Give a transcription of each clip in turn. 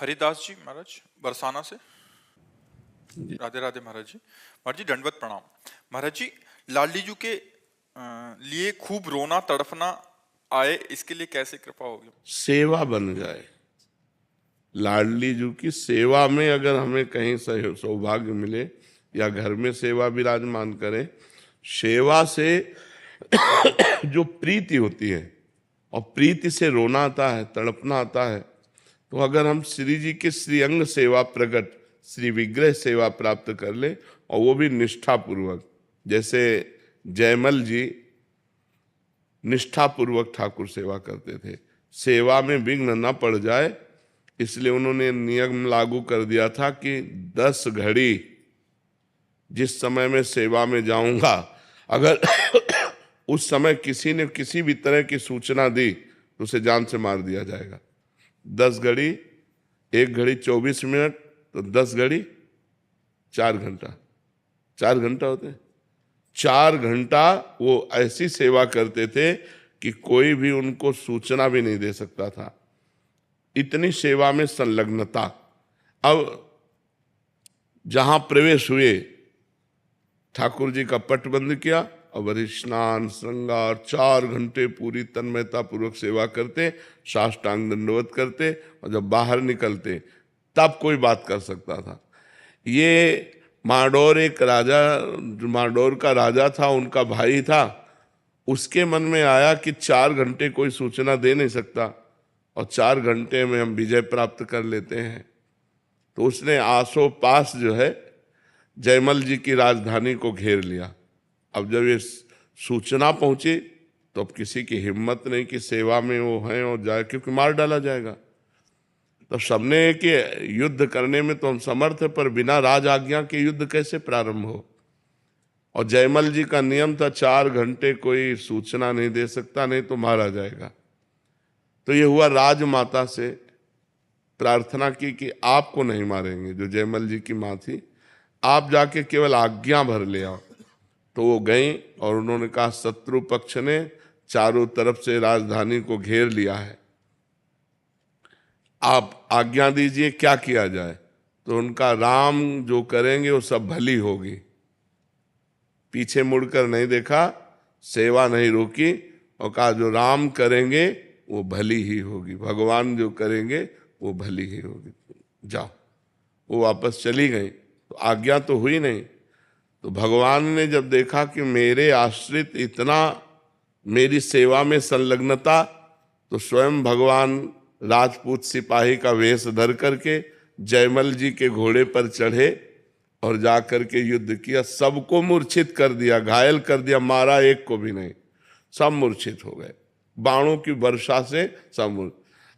हरिदास जी महाराज बरसाना से। जी। राधे राधे महाराज जी। महाराज जी दंडवत प्रणाम। महाराज जी लाडली जी के लिए खूब रोना तड़फना आए, इसके लिए कैसे कृपा होगी? सेवा बन जाए। लाडली जी की सेवा में अगर हमें कहीं सौभाग्य मिले या घर में सेवा विराजमान करें, सेवा से जो प्रीति होती है और प्रीति से रोना आता है, तड़पना आता है, तो अगर हम श्री जी के श्रीअंग सेवा प्रकट श्री विग्रह सेवा प्राप्त कर ले और वो भी निष्ठापूर्वक, जैसे जयमल जी निष्ठापूर्वक ठाकुर सेवा करते थे, सेवा में विघ्न न पड़ जाए इसलिए उन्होंने नियम लागू कर दिया था कि 10 घड़ी जिस समय मैं सेवा में जाऊंगा, अगर उस समय किसी ने किसी भी तरह की सूचना दी तो उसे जान से मार दिया जाएगा। 10 घड़ी, 1 घड़ी 24 मिनट, तो 10 घड़ी 4 घंटा, 4 घंटा होते हैं। 4 घंटा वो ऐसी सेवा करते थे कि कोई भी उनको सूचना भी नहीं दे सकता था, इतनी सेवा में संलग्नता। अब जहां प्रवेश हुए, ठाकुर जी का पट बंद किया और वही स्नान श्रृंगार 4 घंटे पूरी तन्मयता पूर्वक सेवा करते, साष्टांग दंडवत करते, और जब बाहर निकलते तब कोई बात कर सकता था। ये माडोर एक राजा, माडोर का राजा था, उनका भाई था, उसके मन में आया कि 4 घंटे कोई सूचना दे नहीं सकता और 4 घंटे में हम विजय प्राप्त कर लेते हैं, तो उसने आसो पास जो है जयमल जी की राजधानी को घेर लिया। अब जब ये सूचना पहुंची तो अब किसी की हिम्मत नहीं कि सेवा में वो हैं और जाए, क्योंकि मार डाला जाएगा। तो सबने कि युद्ध करने में तो हम समर्थ है, पर बिना राज आज्ञा के युद्ध कैसे प्रारंभ हो। और जयमल जी का नियम था 4 घंटे कोई सूचना नहीं दे सकता, नहीं तो मारा जाएगा। तो ये हुआ, राजमाता से प्रार्थना की कि आपको नहीं मारेंगे, जो जयमल जी की माँ थी, आप जाके केवल आज्ञा भर ले आओ। तो वो गई और उन्होंने कहा शत्रु पक्ष ने चारों तरफ से राजधानी को घेर लिया है, आप आज्ञा दीजिए क्या किया जाए। तो उनका राम जो करेंगे वो सब भली होगी। पीछे मुड़कर नहीं देखा, सेवा नहीं रोकी और कहा जो राम करेंगे वो भली ही होगी, भगवान जो करेंगे वो भली ही होगी, जाओ। वो वापस चली गई, तो आज्ञा तो हुई नहीं। तो भगवान ने जब देखा कि मेरे आश्रित इतना मेरी सेवा में संलग्नता, तो स्वयं भगवान राजपूत सिपाही का वेश धर करके जयमल जी के घोड़े पर चढ़े और जा करके युद्ध किया, सबको मूर्छित कर दिया, घायल कर दिया, मारा एक को भी नहीं, सब मूर्छित हो गए बाणों की वर्षा से, सब।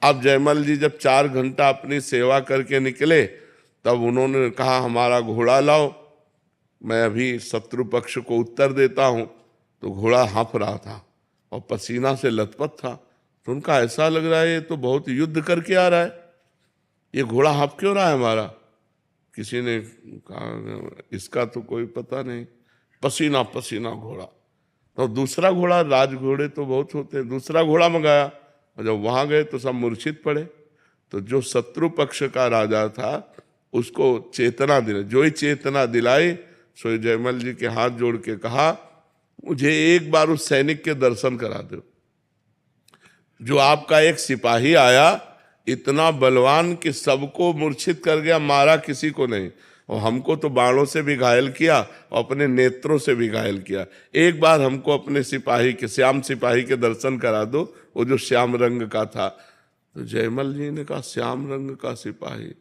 अब जयमल जी जब 4 घंटा अपनी सेवा करके निकले, तब उन्होंने कहा हमारा घोड़ा लाओ, मैं अभी शत्रु पक्ष को उत्तर देता हूं। तो घोड़ा हाँफ रहा था और पसीना से लथपथ था, तो उनका ऐसा लग रहा है ये तो बहुत युद्ध करके आ रहा है, ये घोड़ा हाँफ क्यों रहा है हमारा। किसी ने कहा इसका तो कोई पता नहीं, पसीना पसीना घोड़ा। तो दूसरा घोड़ा, राज घोड़े तो बहुत होते हैं, दूसरा घोड़ा मंगाया, और जब वहां गए तो सब मूर्छित पड़े। तो जो शत्रु पक्ष का राजा था उसको चेतना दिलाई, जो ही चेतना दिलाई, सो जयमल जी के हाथ जोड़ के कहा मुझे एक बार उस सैनिक के दर्शन करा दो, जो आपका एक सिपाही आया इतना बलवान कि सबको मूर्छित कर गया, मारा किसी को नहीं, और हमको तो बाणों से भी घायल किया और अपने नेत्रों से भी घायल किया। एक बार हमको अपने सिपाही के, श्याम सिपाही के दर्शन करा दो, वो जो श्याम रंग का था। तो जयमल जी ने कहा श्याम रंग का सिपाही,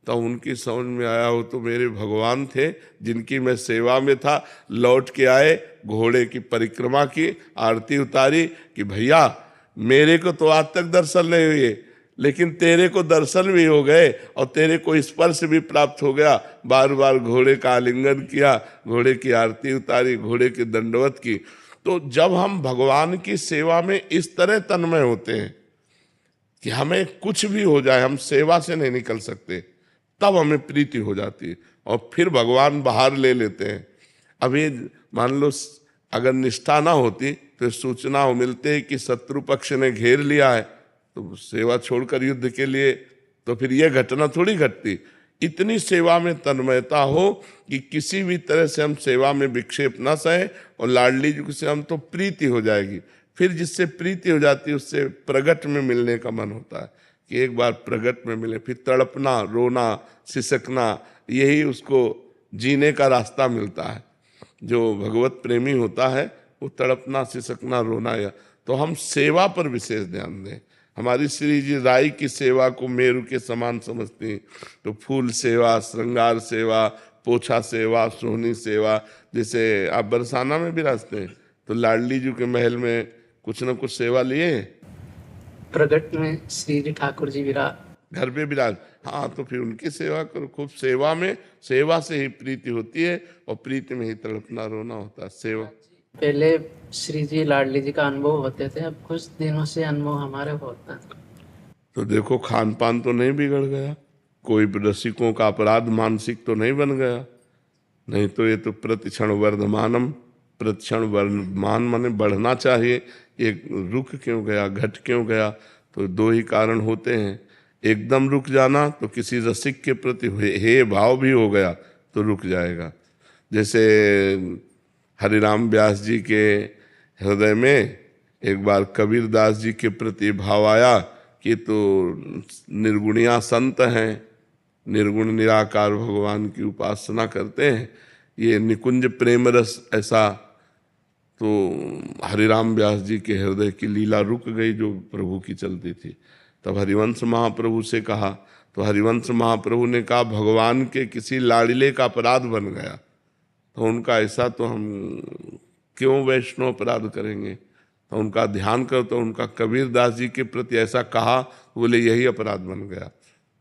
तो उनकी समझ में आया वो तो मेरे भगवान थे जिनकी मैं सेवा में था। लौट के आए, घोड़े की परिक्रमा की, आरती उतारी कि भैया मेरे को तो आज तक दर्शन नहीं हुए, लेकिन तेरे को दर्शन भी हो गए और तेरे को स्पर्श भी प्राप्त हो गया। बार बार घोड़े का आलिंगन किया, घोड़े की आरती उतारी, घोड़े की दंडवत की। तो जब हम भगवान की सेवा में इस तरह तन्मय होते हैं कि हमें कुछ भी हो जाए, हम सेवा से नहीं निकल सकते, तब हमें प्रीति हो जाती है और फिर भगवान बाहर ले लेते हैं। अभी मान लो अगर निष्ठा ना होती तो सूचना हो मिलते है कि शत्रु पक्ष ने घेर लिया है, तो सेवा छोड़कर युद्ध के लिए तो फिर ये घटना थोड़ी घटती। इतनी सेवा में तन्मयता हो कि किसी भी तरह से हम सेवा में विक्षेप न सहे, और लाडली जी से हम तो प्रीति हो जाएगी। फिर जिससे प्रीति हो जाती है उससे प्रगट में मिलने का मन होता है कि एक बार प्रगट में मिले। फिर तड़पना, रोना, सिसकना, यही उसको जीने का रास्ता मिलता है। जो भगवत प्रेमी होता है वो तड़पना, सिसकना, रोना, या तो हम सेवा पर विशेष ध्यान दें। हमारी श्री जी राई की सेवा को मेरु के समान समझती हैं, तो फूल सेवा, श्रृंगार सेवा, पोछा सेवा, सोहनी सेवा। जैसे आप बरसाना में विराजते हैं तो लाडली जी के महल में कुछ न कुछ सेवा लिए, प्रगट में श्री जी ठाकुर जी विराज, घर पे विराज, हाँ तो फिर उनकी सेवा करो खूब। सेवा में, सेवा से ही प्रीति होती है और प्रीति में ही तड़पना रोना होता है। सेवा पहले श्री जी लाडली जी का अनुभव होते थे, अब कुछ दिनों से अनुभव हमारे होता है। तो देखो खान पान तो नहीं बिगड़ गया, कोई रसिकों का अपराध मानसिक तो नहीं बन गया, नहीं तो ये तो प्रतिक्षण वर्धमानम, प्रतिक्षण वर्धमान माने बढ़ना चाहिए। एक रुक क्यों गया, घट क्यों गया? तो दो ही कारण होते हैं, एकदम रुक जाना तो किसी रसिक के प्रति हे भाव भी हो गया तो रुक जाएगा। जैसे हरिराम व्यास जी के हृदय में एक बार कबीर दास जी के प्रति भाव आया कि तो निर्गुणिया संत हैं, निर्गुण निराकार भगवान की उपासना करते हैं, ये निकुंज प्रेम रस ऐसा। तो हरिराम व्यास जी के हृदय की लीला रुक गई जो प्रभु की चलती थी। तब हरिवंश महाप्रभु से कहा, तो हरिवंश महाप्रभु ने कहा भगवान के किसी लाड़िले का अपराध बन गया, तो उनका ऐसा तो हम क्यों वैष्णव अपराध करेंगे, तो उनका ध्यान करो। तो उनका कबीर दास जी के प्रति ऐसा कहा, बोले यही अपराध बन गया।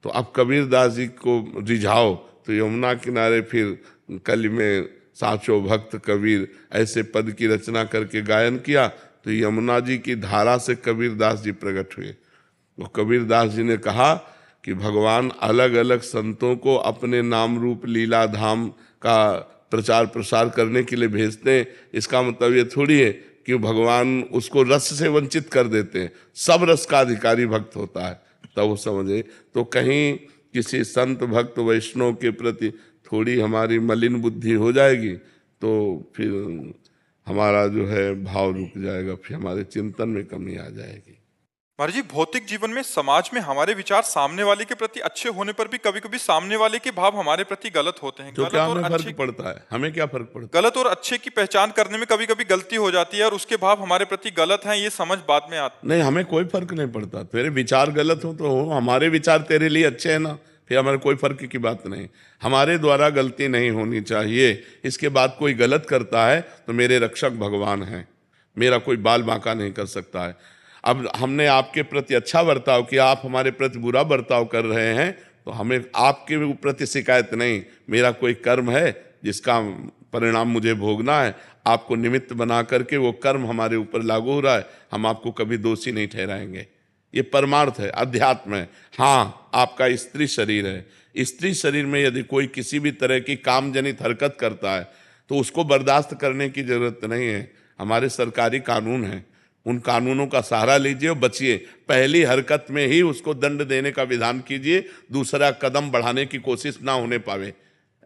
तो अब कबीर दास जी को रिझाओ, तो यमुना किनारे फिर कली में साचो भक्त कबीर ऐसे पद की रचना करके गायन किया, तो यमुना जी की धारा से कबीर दास जी प्रकट हुए। तो कबीर दास जी ने कहा कि भगवान अलग अलग संतों को अपने नाम रूप लीला धाम का प्रचार प्रसार करने के लिए भेजते हैं। इसका मतलब ये थोड़ी है कि भगवान उसको रस से वंचित कर देते हैं, सब रस का अधिकारी भक्त होता है। तब वो समझे तो कहीं किसी संत भक्त वैष्णव के प्रति थोड़ी हमारी मलिन बुद्धि हो जाएगी तो फिर हमारा जो है भाव रुक जाएगा, फिर हमारे चिंतन में कमी आ जाएगी। महाराज जी, भौतिक जीवन में समाज में हमारे विचार सामने वाले के प्रति अच्छे होने पर भी कभी कभी सामने वाले के भाव हमारे प्रति गलत होते हैं। तो क्या हमें फर्क पड़ता है? हमें क्या फर्क पड़ता है? गलत और अच्छे की पहचान करने में कभी कभी गलती हो जाती है और उसके भाव हमारे प्रति गलत हैं, ये समझ बाद में आती नहीं, हमें कोई फर्क नहीं पड़ता। तेरे विचार गलत हो तो हो, हमारे विचार तेरे लिए अच्छे हैं ना, फिर हमारे कोई फर्क की बात नहीं। हमारे द्वारा गलती नहीं होनी चाहिए, इसके बाद कोई गलत करता है तो मेरे रक्षक भगवान हैं, मेरा कोई बाल बांका नहीं कर सकता है। अब हमने आपके प्रति अच्छा बर्ताव किया, आप हमारे प्रति बुरा बर्ताव कर रहे हैं, तो हमें आपके प्रति शिकायत नहीं, मेरा कोई कर्म है जिसका परिणाम मुझे भोगना है, आपको निमित्त बना करके वो कर्म हमारे ऊपर लागू हो रहा है, हम आपको कभी दोषी नहीं ठहराएंगे। ये परमार्थ है, अध्यात्म है। हाँ, आपका स्त्री शरीर है, स्त्री शरीर में यदि कोई किसी भी तरह की काम जनित हरकत करता है तो उसको बर्दाश्त करने की जरूरत नहीं है। हमारे सरकारी कानून हैं, उन कानूनों का सहारा लीजिए और बचिए। पहली हरकत में ही उसको दंड देने का विधान कीजिए, दूसरा कदम बढ़ाने की कोशिश ना होने पावे।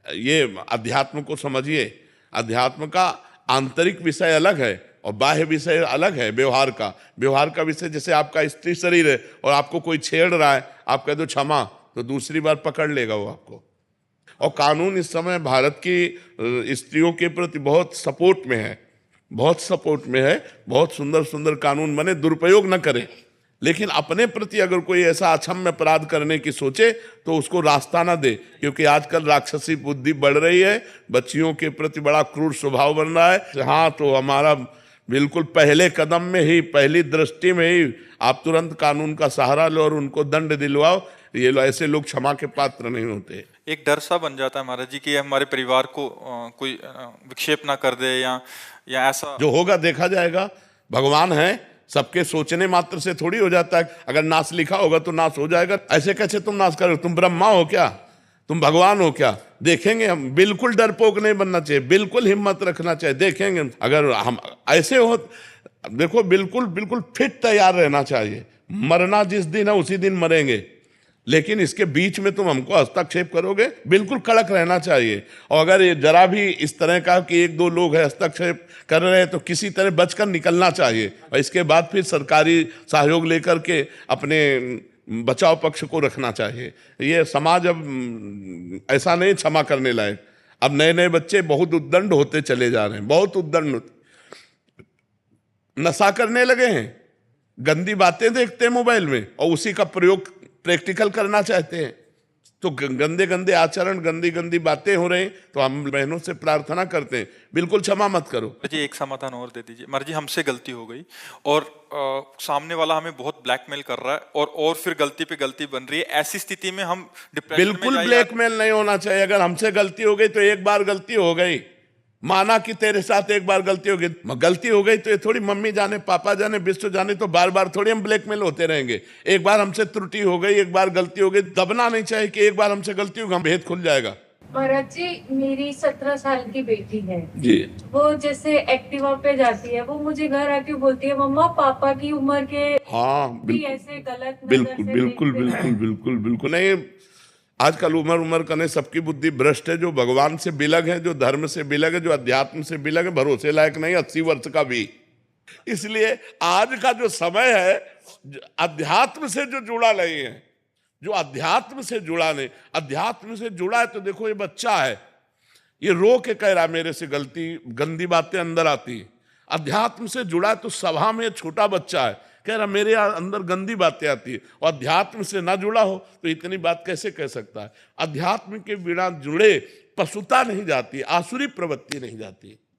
ये अध्यात्म को समझिए। अध्यात्म का आंतरिक विषय अलग है और बाह्य विषय अलग है। व्यवहार का विषय, जैसे आपका स्त्री शरीर है और आपको कोई छेड़ रहा है, आप कह दो क्षमा, तो दूसरी बार पकड़ लेगा वो आपको। और कानून इस समय भारत की स्त्रियों के प्रति बहुत सपोर्ट में है, बहुत सपोर्ट में है। बहुत सुंदर सुंदर कानून बने, दुरुपयोग न करें। लेकिन अपने प्रति अगर कोई ऐसा अक्षम्य अपराध करने की सोचे तो उसको रास्ता ना दे, क्योंकि आजकल राक्षसी बुद्धि बढ़ रही है, बच्चियों के प्रति बड़ा क्रूर स्वभाव बन रहा है। हाँ, तो हमारा बिल्कुल पहले कदम में ही, पहली दृष्टि में ही आप तुरंत कानून का सहारा लो और उनको दंड दिलवाओ। ये ऐसे लोग क्षमा के पात्र नहीं होते। एक डर सा बन जाता है महाराज जी कि हमारे परिवार को कोई विक्षेप ना कर दे या ऐसा। जो होगा देखा जाएगा। भगवान है, सबके सोचने मात्र से थोड़ी हो जाता है। अगर नाश लिखा होगा तो नाश हो जाएगा। ऐसे कैसे तुम नाश करोगे? तुम ब्रह्मा हो क्या? तुम भगवान हो क्या? देखेंगे हम। बिल्कुल डरपोक नहीं बनना चाहिए, बिल्कुल हिम्मत रखना चाहिए। देखेंगे अगर हम ऐसे हो, देखो बिल्कुल बिल्कुल फिट तैयार रहना चाहिए। मरना जिस दिन है उसी दिन मरेंगे। लेकिन इसके बीच में तुम हमको हस्तक्षेप करोगे, बिल्कुल कड़क रहना चाहिए। और अगर ये जरा भी इस तरह का कि एक दो लोग हैं हस्तक्षेप कर रहे हैं तो किसी तरह बचकर निकलना चाहिए और इसके बाद फिर सरकारी सहयोग लेकर के अपने बचाव पक्ष को रखना चाहिए। ये समाज अब ऐसा नहीं क्षमा करने लायक। अब नए नए बच्चे बहुत उद्दंड होते चले जा रहे हैं, बहुत उद्दंड, नशा करने लगे हैं, गंदी बातें देखते हैं मोबाइल में और उसी का प्रयोग प्रैक्टिकल करना चाहते हैं। तो गंदे गंदे आचरण, गंदी गंदी बातें हो रही, तो हम बहनों से प्रार्थना करते हैं बिल्कुल क्षमा मत करो। जी एक समाधान और दे दीजिए। महाराज जी हमसे गलती हो गई और सामने वाला हमें बहुत ब्लैकमेल कर रहा है और फिर गलती पे गलती बन रही है, ऐसी स्थिति में हम डिप्रेशन में बिल्कुल जाए ब्लैकमेल नहीं होना चाहिए। अगर हमसे गलती हो गई तो एक बार गलती हो गई, माना कि तेरे साथ एक बार गलती हो गई तो ये थोड़ी मम्मी जाने पापा जाने विश्व जाने तो बार बार थोड़ी हम ब्लैकमेल होते रहेंगे। एक बार हमसे त्रुटि हो गई, एक बार गलती हो गई, दबना नहीं चाहिए कि एक बार हमसे गलती होगी भेद खुल जाएगा। महाराज जी मेरी 17 साल की बेटी है जी, वो जैसे एक्टिवा पे जाती है, वो मुझे घर आके बोलती है मम्मा पापा की उम्र के हाँ भी ऐसे गलत नजर बिल्कुल से बिल्कुल देखते हैं। बिल्कुल बिल्कुल बिल्कुल नहीं। आजकल उम्र करने सबकी बुद्धि भ्रष्ट है। जो भगवान से बिलग है, जो धर्म से बिलग है, जो अध्यात्म से बिलग है, भरोसे लायक नहीं 80 वर्ष का भी। इसलिए आज का जो समय है अध्यात्म से जो जुड़ा नहीं है, जो अध्यात्म से जुड़ा नहीं, अध्यात्म से जुड़ा है तो देखो ये बच्चा है, ये रो के कह रहा मेरे से गलती, गंदी बातें अंदर आती। अध्यात्म से जुड़ा है तो सभा में छोटा बच्चा है कह रहा मेरे अंदर गंदी बातें आती है, और अध्यात्म से ना जुड़ा हो तो इतनी बात कैसे कह सकता है। अध्यात्म के बिना जुड़े पशुता नहीं जाती, आसुरी प्रवृत्ति नहीं जाती।